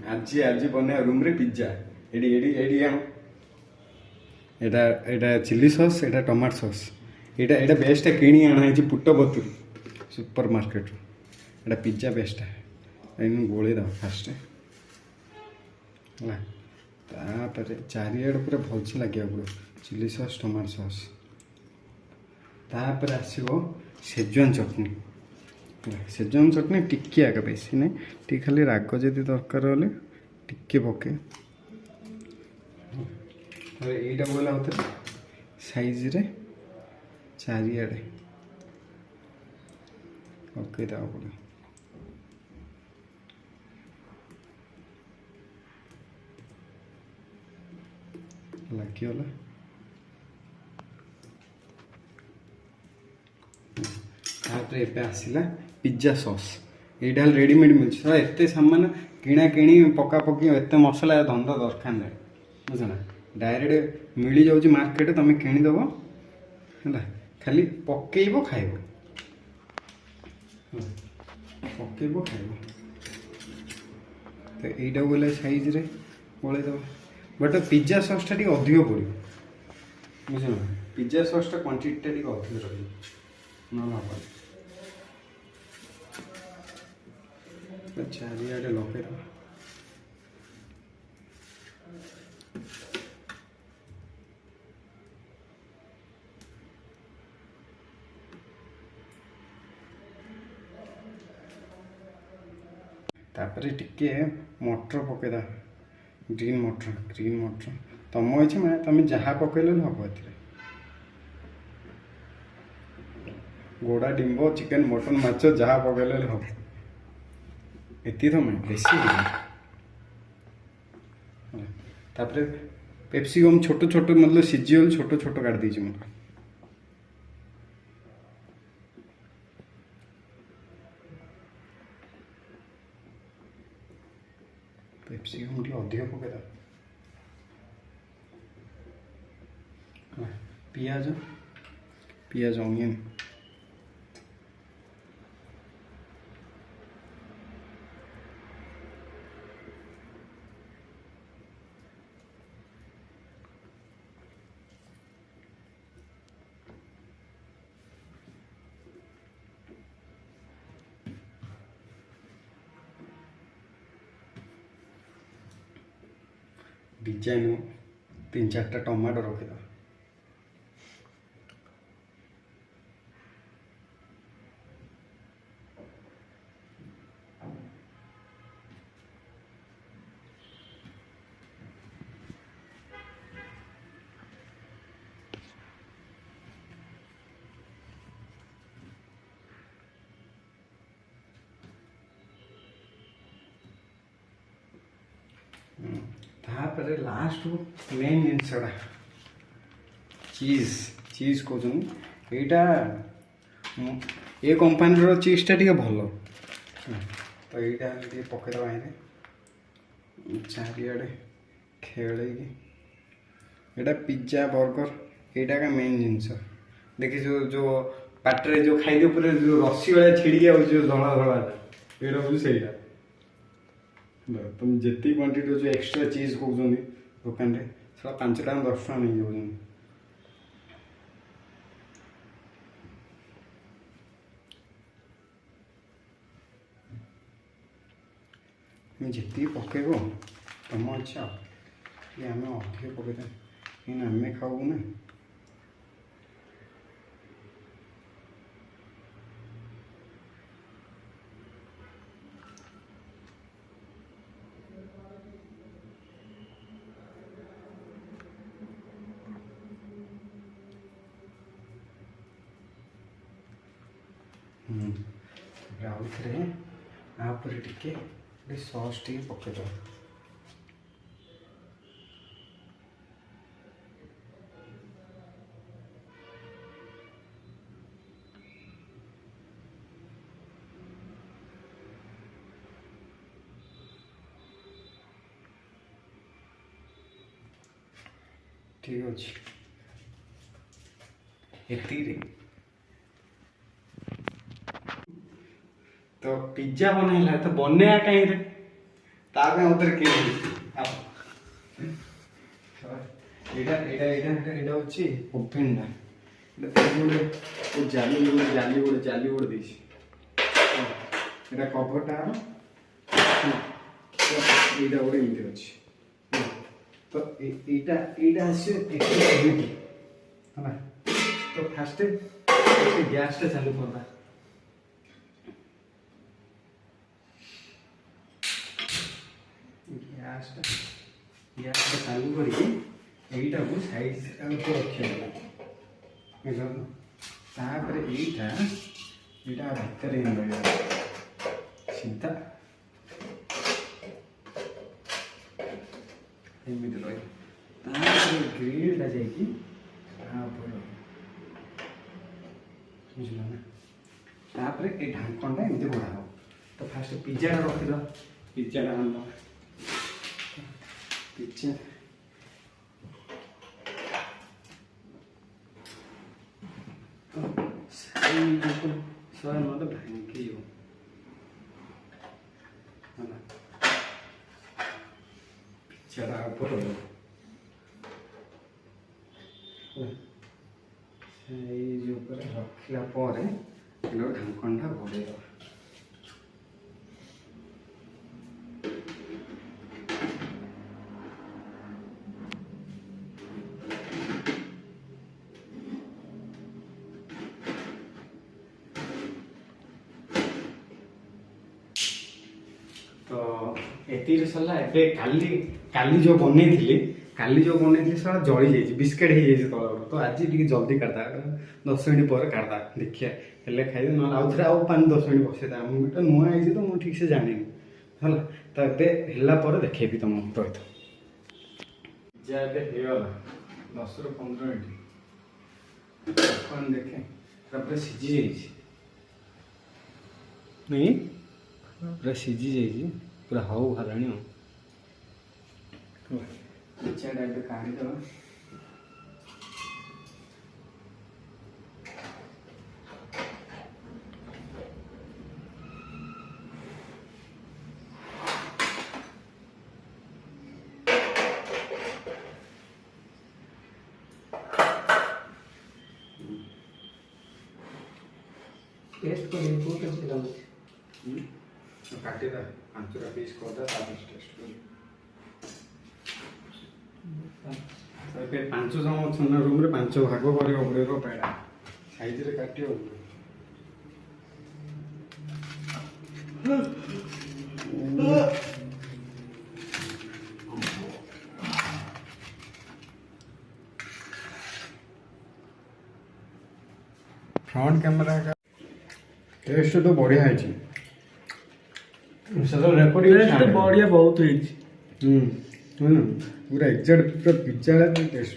आज आज बने रूम रे पिज्जा एडी एडी एडी आम एटा एटा चिल्ली सॉस एटा टमाटो सॉस एटा एटा बेस्ट किणी आना है पुट्टबतुर सुपर मार्केट एटा पिज्जा बेस्ट है इन गोले दो फास्ट है तापर चारिआड पूरा भलसे लगे पड़ो चिल्ली सॉस टमाटो सॉस तापर आसो सेजवान चटनी सेजवान चटनी टिके आगे बेसी ना टी खाली राग जदि दरकार हेल्ले टिके पके यहीटा बोला होता साइज रे चारिआडे पकई देवा पड़े लगिगला तापर आसला पिज्जा सॉस यहाँ रेडीमेड मिलता एत सामान किणा कि पका पकी एत मसला धंदा दरकार ना बुझना डायरेक्ट मिल जाऊँ मार्केट तुम किणीदब है खाली पकईब खाइब पकईब खाइब तो यहीटा बोले साइज रे गोलैदब बट पिज्जा सॉसटा टी अधिक पड़ो बुझल पिज्जा सॉसटा क्वांटिटी टी अधिक रहा चारिआडे लगे तापर टिके मटर पकेदा ग्रीन मटर तुम इच्छा मैंने तुम जहाँ पकड़े हम ए गोड़ा डिंब चिकेन मटन माछ जहाँ पकड़े हम एति तो मैं बेसी तापर पेप्सिकम छोट छोट मतलब सीजीगल छोट छोट काट दीजिए मुझे पेप्सिकम टी अधिक पकेदा पियाज पियाज अनियन डिजाइन 3-4टा टमाटो रखीद तापर लास्ट मेन जिनसटा चीज चीज कहते यहाँ ये कंपानी चीजटा टी भल तो यहाँ पकईद चारिआडे खेल यहाँ पिज्जा बर्गर यहाँ का मेन जिनस देखी जो पाटे जो खाई पूरे जो रसी भाया छिड़ी आ धला धला यहाँ हूँ से तुम जितनी क्वांटिटी जो एक्स्ट्रा चीज कहते दुकान में सब 5 टका 10 टका नहीं जाऊँ जितनी पकेब तुम इच्छा ये आम अधिक पकईद कहीं आम खाऊ ना आउ थे आपर टे सॉस टी पकईद ठीक अच्छे एति तो पिज्जा बनैला तो बनैया कहीं ତା ପାଇଁ ମତେ କିଣି ଏଇଟା ହଉଛି ଓଭେନଟା। ଜାଲି ଗୋଟେ ଦେଇଛି। ଏଇଟା କଭରଟା ଏଇଟା ଗୋଟେ ଏମିତି ଅଛି। ତ ଏଇଟା ଆସିବ ହେଲା। ତ ଫାଷ୍ଟ ଗ୍ୟାସଟା ଚାଲୁ କରିବା। ଗ୍ୟାସଟା ଚାଲୁ କରିକି ଏଇଟାକୁ ସାଇଜ୍ ରଖିବା। ତାପରେ ଏଇଟା ଭିତରେ ରହିବ ସିଧା ଏମିତି ରହିବ। ତାପରେ ଗ୍ରିଲ୍ଟା ଯାଇକି ବୁଝିଲ ନା। ତାପରେ ଏ ଢାଙ୍କଣଟା ଏମିତି ବଢ଼ା ହେବ। ତ ଫାଷ୍ଟ ପିଜ୍ଜାଟା ରଖିଦେବା। ପିଜ୍ଜାଟା ଆଣିବା। ପିଜ୍ଜା ଶହେ ନହେଲେ ଭାଙ୍ଗିଯିବ ହେଲା। ପିଜ୍ଜାଟା ଉପରେ ସାଇଜ୍ ଉପରେ ରଖିଲା ପରେ ଢାଙ୍କଣଟା ଘୋଡ଼େଇଦେବା। ତ ଏତିକି ସରିଲା। ଏବେ କାଲି ଯେଉଁ ବନେଇଥିଲି ସେଟା ଜଳି ଯାଇଛି, ବିସ୍କେଟ୍ ହେଇଯାଇଛି ତଳରୁ। ତ ଆଜି ଟିକେ ଜଲ୍ଦି କାଟିଦବା, 10 ମିନିଟ୍ ପରେ କାଟିଦବା। ଦେଖିବା ହେଲେ ଖାଇବେ, ନହେଲେ ଆଉଥରେ ଆଉ 5-10 ମିନିଟ୍ ବସେଇଦବା। ମୁଁ ଏଇଟା ନୂଆ ହେଇଛି ତ ମୁଁ ଠିକ୍ ସେ ଜାଣିନି ହେଲା। ତ ଏବେ ହେଲା ପରେ ଦେଖେଇବି ତମକୁ। ରହିଥ ପିଜ୍ଜା ଏବେ ହେଇଗଲା 10ରୁ 15 ମିନିଟ୍। କ'ଣ ଦେଖେ ପୁରା ସିଝି ଯାଇଛି ନାଇଁ, ପୁରା ସିଝି ଯାଇଛି, ପୁରା ହଉ ହେଲାଣି ଆଉ। ପିଜ୍ଜାଟା ଏବେ କାଢ଼ିଦେବା। टेस्ट को देखो कैसे लाऊं। କାଟିଦା 5ଟା ପିସ୍ କରିଦା, ତାପରେ ଟେଷ୍ଟ କରି। ଏବେ 5 ଚାମଚ ନା ରୁମ୍ରେ 5 ଭାଗ କରିବାକୁ ପଡ଼ିବ। ପେଡ଼ା ସାଇଜ୍ରେ କାଟିବ। फ्रंट कैमरा का टेस्ट तो बढ़िया है। बढ़िया बहुत है। पूरा एग्जैक्ट पूरा पिज्जा टेस्ट।